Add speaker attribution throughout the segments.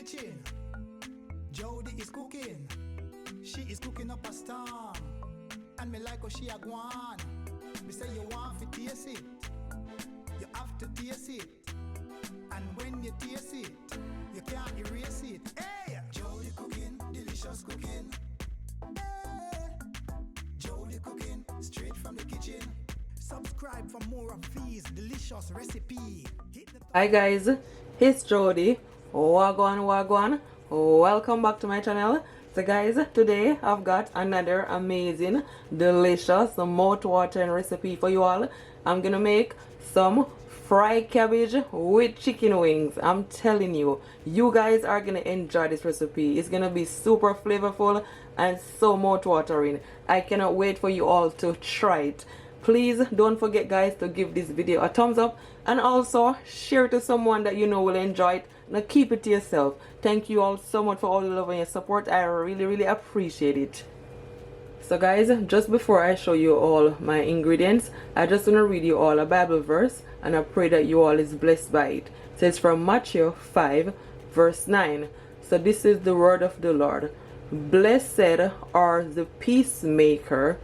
Speaker 1: kitchen. Jody is cooking. She is cooking up a storm. And me like how she a gwan. Me say you want to taste it. You have to taste it. And when you taste it, you can't erase it. Hey! Jody cooking, delicious cooking. Hey! Jody cooking, straight from the kitchen. Subscribe for more of these delicious recipes.
Speaker 2: Hi guys, it's Jody. Wagwan. Welcome back to my channel. So guys, today I've got another amazing, delicious, mouth-watering recipe for you all. I'm gonna make some fried cabbage with chicken wings. I'm telling you, you guys are gonna enjoy this recipe. It's gonna be super flavorful and so mouth-watering. I cannot wait for you all to try it. Please don't forget guys to give this video a thumbs up and also share it to someone that you know will enjoy it. Now keep it to yourself. Thank you all so much for all the love and your support. I really appreciate it. So guys, just before I show you all my ingredients, I just want to read you all a Bible verse and I pray that you all is blessed by it. It says from Matthew 5 verse 9. So this is the word of the Lord. Blessed are the peacemaker,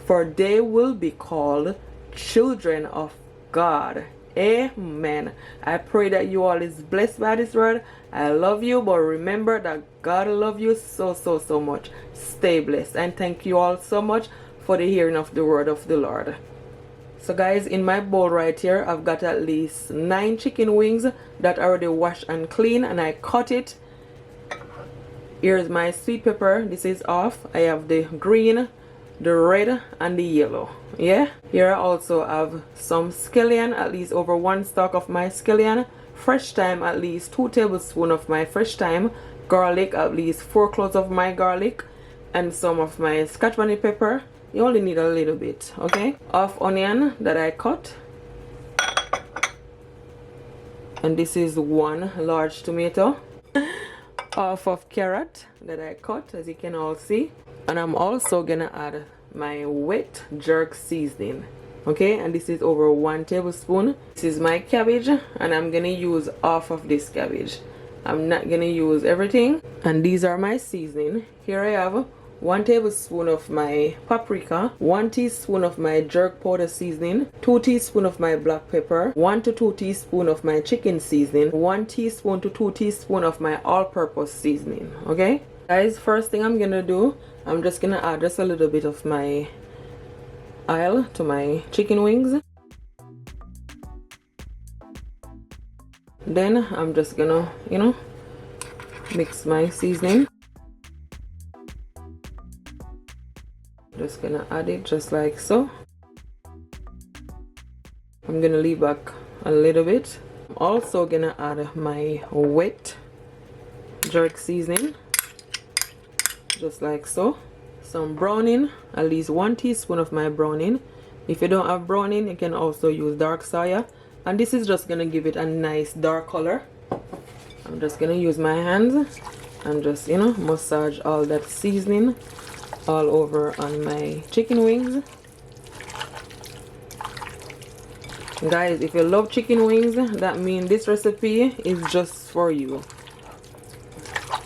Speaker 2: for they will be called children of God. Amen. I pray that you all is blessed by this word. I love you, but remember that God loves you so much. Stay blessed and thank you all so much for the hearing of the word of the Lord. So guys, in my bowl right here, I've got at least 9 chicken wings that are already washed and clean, and I cut it. Here's my sweet pepper. This is off. I have the green, the red and the yellow. Yeah, here I also have some scallion, at least over 1 stalk of my scallion, fresh thyme, at least 2 tablespoons of my fresh thyme, garlic, at least 4 cloves of my garlic, and some of my scotch bonnet pepper. You only need a little bit, okay? Half onion that I cut, and this is 1 large tomato. Half of carrot that I cut, as you can all see. And I'm also gonna add my wet jerk seasoning, okay? And this is over 1 tablespoon. This is my cabbage and I'm gonna use half of this cabbage. I'm not gonna use everything. And these are my seasoning. Here I have 1 tablespoon of my paprika, 1 teaspoon of my jerk powder seasoning, 2 teaspoons of my black pepper, 1 to 2 teaspoons of my chicken seasoning, 1 teaspoon to 2 teaspoons of my all-purpose seasoning, okay? Guys, first thing I'm gonna do, I'm just gonna add just a little bit of my oil to my chicken wings. Then I'm just gonna, mix my seasoning. Just gonna add it just like so. I'm gonna leave back a little bit. I'm also gonna add my wet jerk seasoning. Just like so. Some browning, at least 1 teaspoon of my browning. If you don't have browning, you can also use dark soya, and this is just gonna give it a nice dark color. I'm just gonna use my hands and just massage all that seasoning all over on my chicken wings. Guys, if you love chicken wings, that means this recipe is just for you.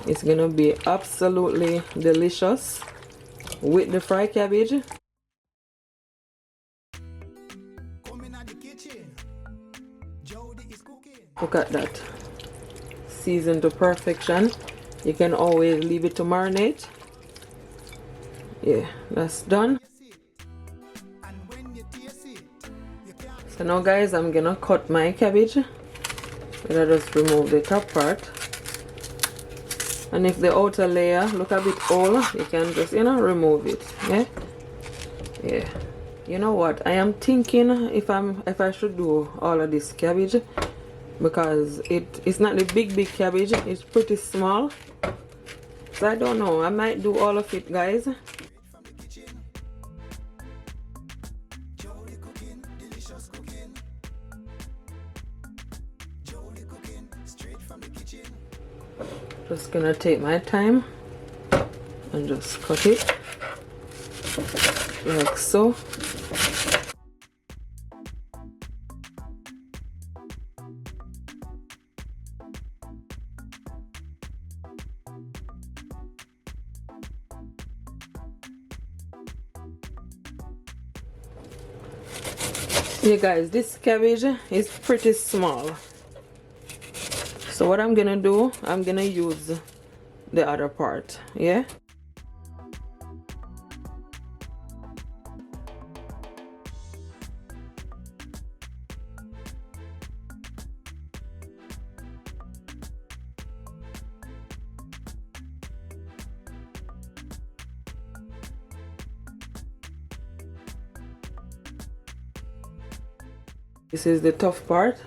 Speaker 2: It's gonna be absolutely delicious with the fried cabbage. Look at that. Seasoned to perfection. You can always leave it to marinate. Yeah, that's done. So now guys, I'm gonna cut my cabbage. I'll just remove the top part. And if the outer layer look a bit old, you can just remove it. Yeah. You know what, I am thinking if I should do all of this cabbage, because it's not the big cabbage, it's pretty small. So I don't know, I might do all of it, guys. Just gonna take my time and just cut it like so. Yeah guys, this cabbage is pretty small. So what I'm gonna do, I'm gonna use the other part, yeah? This is the tough part.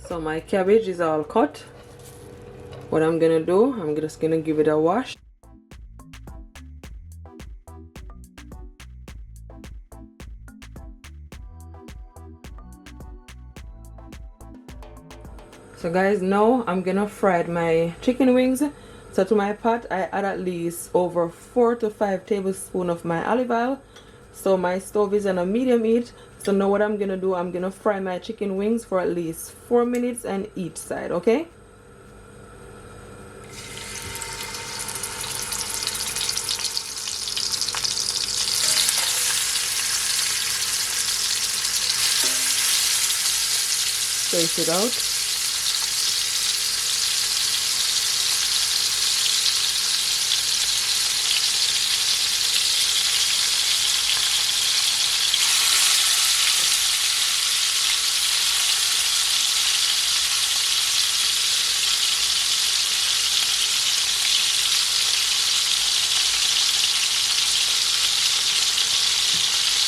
Speaker 2: So my cabbage is all cut. What I'm gonna do, I'm just gonna give it a wash. So guys, now I'm gonna fry my chicken wings. So to my pot, I add at least over 4 to 5 tablespoons of my olive oil. So my stove is on a medium heat. So now what I'm gonna do, I'm gonna fry my chicken wings for at least 4 minutes on each side, okay? Space it out.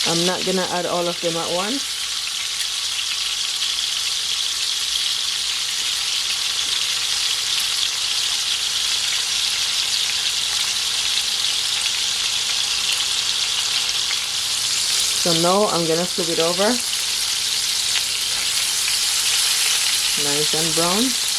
Speaker 2: I'm not gonna add all of them at once. So now I'm gonna flip it over. Nice and brown.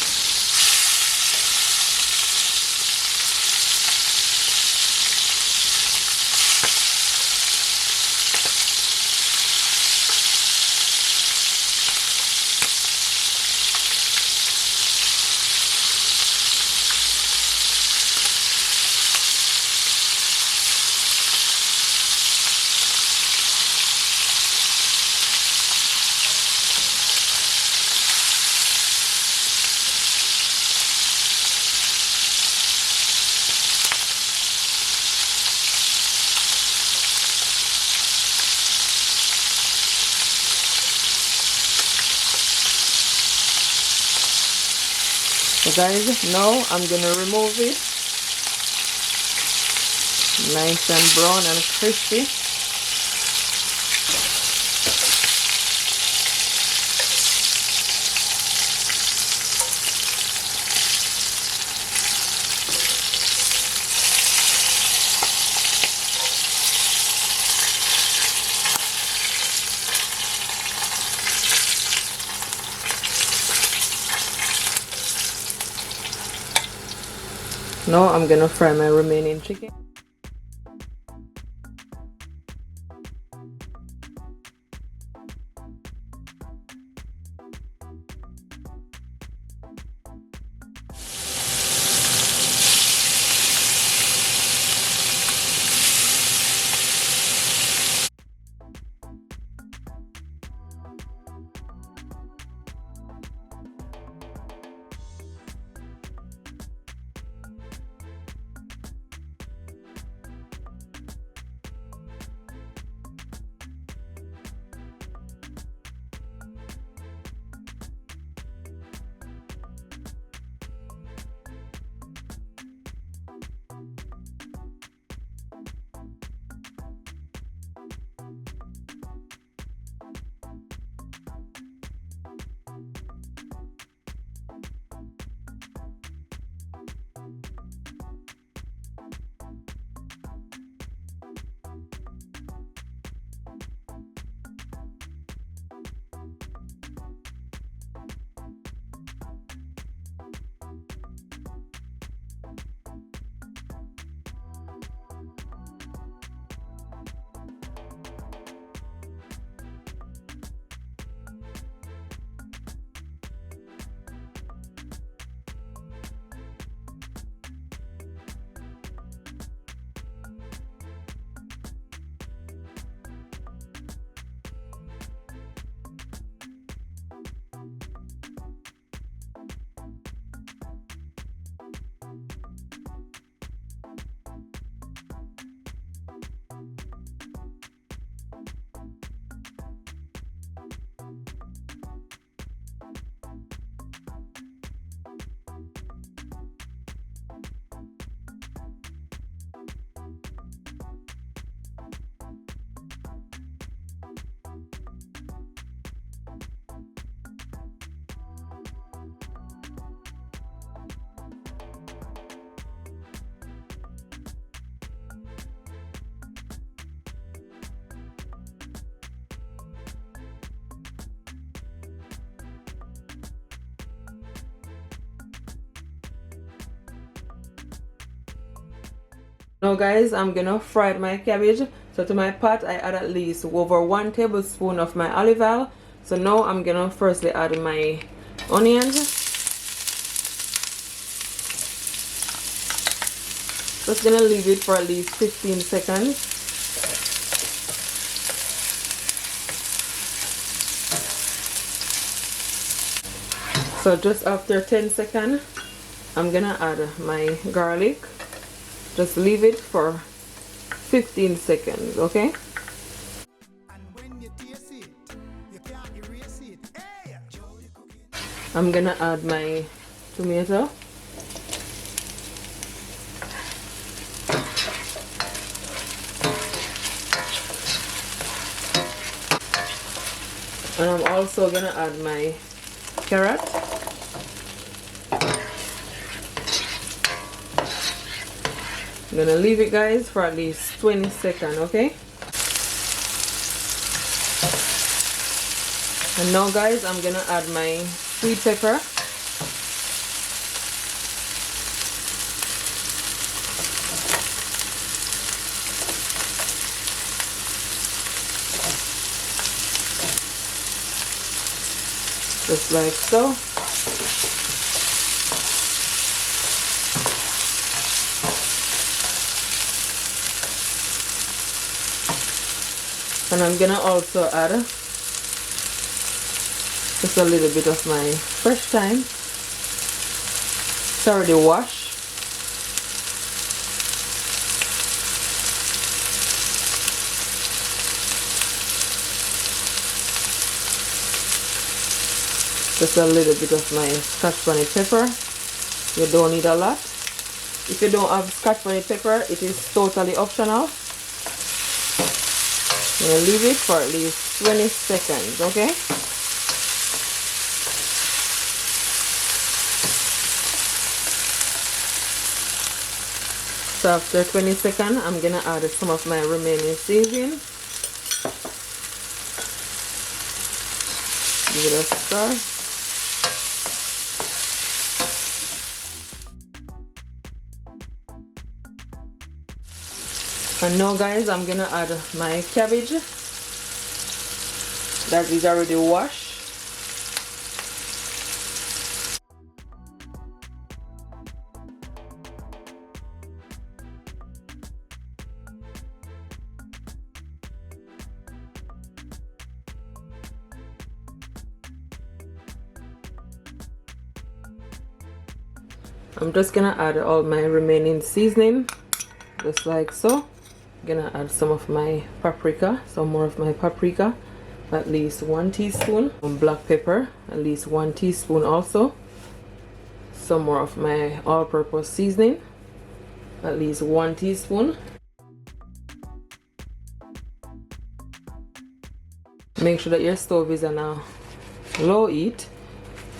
Speaker 2: So guys, now I'm gonna remove it. Nice and brown and crispy. Now I'm gonna fry my remaining chicken. Now guys, I'm gonna fry my cabbage. So to my pot I add at least over 1 tablespoon of my olive oil. So now I'm gonna firstly add my onions. Just gonna leave it for at least 15 seconds. So just after 10 seconds, I'm gonna add my garlic. Just leave it for 15 seconds, okay? I'm gonna add my tomato. And I'm also gonna add my carrot. I'm gonna leave it guys for at least 20 seconds, okay? And now guys, I'm gonna add my sweet pepper. Just like so. And I'm gonna also add just a little bit of my fresh thyme. It's already washed. Just a little bit of my scotch bonnet pepper. You don't need a lot. If you don't have scotch bonnet pepper, it is totally optional. I'm gonna leave it for at least 20 seconds, okay? So after 20 seconds, I'm gonna add some of my remaining seasoning. Give it a stir. And now guys, I'm gonna add my cabbage that is already washed. I'm just gonna add all my remaining seasoning, just like so. I'm gonna add some of my paprika, some more of my paprika, at least 1 teaspoon. Some black pepper, at least 1 teaspoon also. Some more of my all-purpose seasoning, at least 1 teaspoon. Make sure that your stove is on a low heat.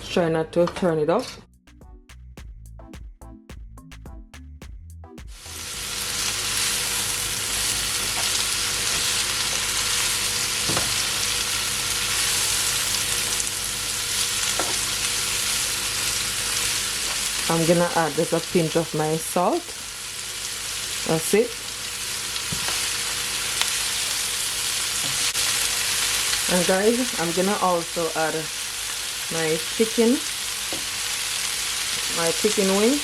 Speaker 2: Try not to turn it up. I'm gonna add just a pinch of my salt. That's it. And guys, I'm gonna also add my chicken wing.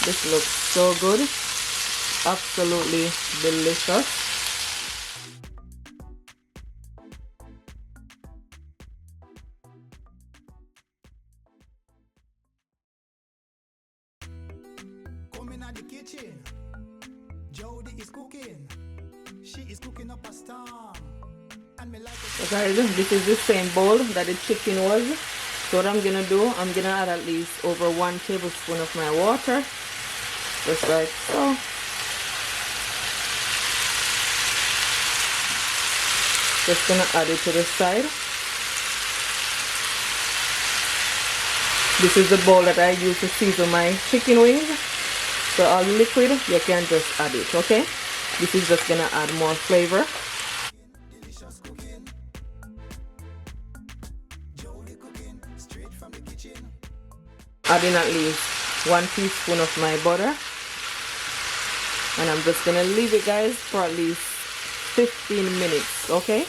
Speaker 2: This looks so good, absolutely delicious.
Speaker 1: Coming at the kitchen, Jody is cooking. She is cooking up a storm. And me like
Speaker 2: So guys, this is the same bowl that the chicken was. So what I'm gonna do, I'm gonna add at least over 1 tablespoon of my water, just like so. Just gonna add it to the side. This is the bowl that I use to season my chicken wings. So all the liquid, you can just add it, okay? This is just gonna add more flavor.
Speaker 1: delicious cooking. Jody cooking straight from the kitchen.
Speaker 2: Adding at least 1 teaspoon of my butter, and I'm just gonna leave it, guys, for at least 15 minutes. Okay.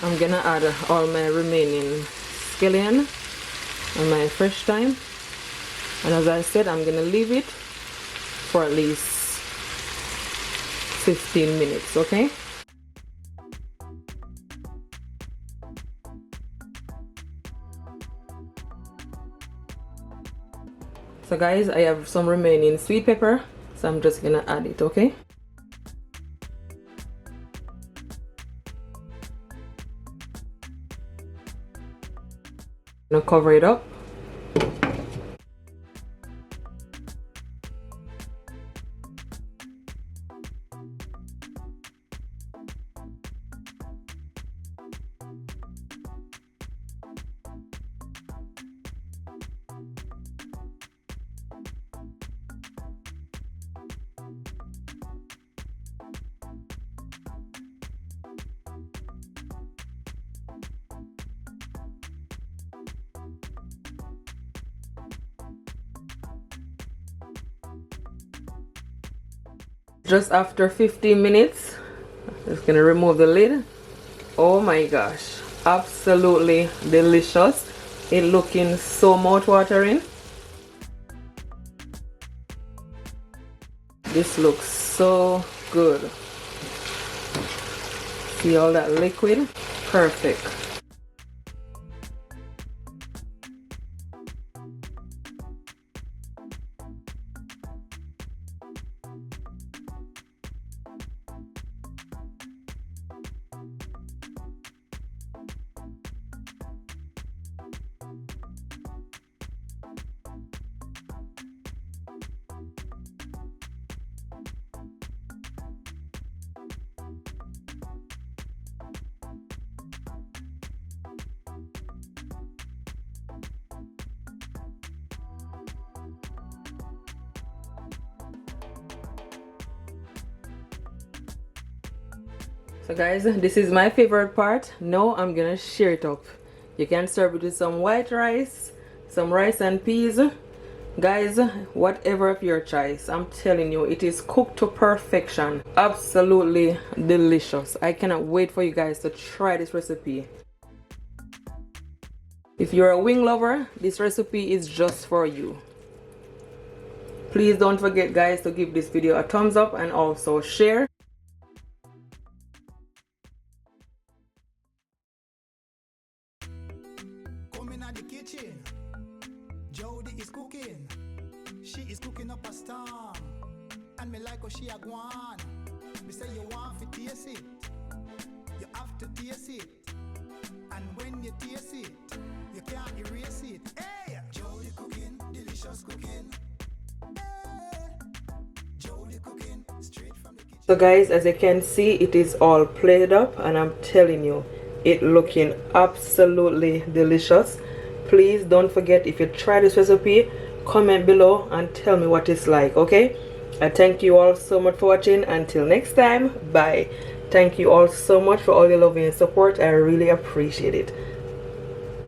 Speaker 2: I'm gonna add all my remaining scallion and my fresh thyme, and as I said, I'm gonna leave it for at least 15 minutes. Okay. So guys, I have some remaining sweet pepper, so I'm just gonna add it. Okay. Now cover it up. Just after 15 minutes, just gonna remove the lid. Oh my gosh, absolutely delicious. It looking so mouth-watering. This looks so good. See all that liquid? Perfect. So guys, this is my favorite part. Now I'm gonna share it up. You can serve it with some white rice, some rice and peas. Guys, whatever of your choice, I'm telling you, it is cooked to perfection. Absolutely delicious. I cannot wait for you guys to try this recipe. If you're a wing lover, this recipe is just for you. Please don't forget, guys, to give this video a thumbs up and also share.
Speaker 1: The kitchen, Jody is cooking. She is cooking up a storm, and me like how she a gwan. Me say you want to taste it, you have to taste it, and when you taste it, you can't erase it. Hey, Jody cooking, delicious cooking. Hey, Jody cooking, straight from the kitchen.
Speaker 2: So guys, as you can see, it is all plated up, and I'm telling you, it looking absolutely delicious. Please don't forget, if you try this recipe, comment below and tell me what it's like. Okay, I thank you all so much for watching. Until next time, bye. Thank you all so much for all your love and support. I really appreciate it.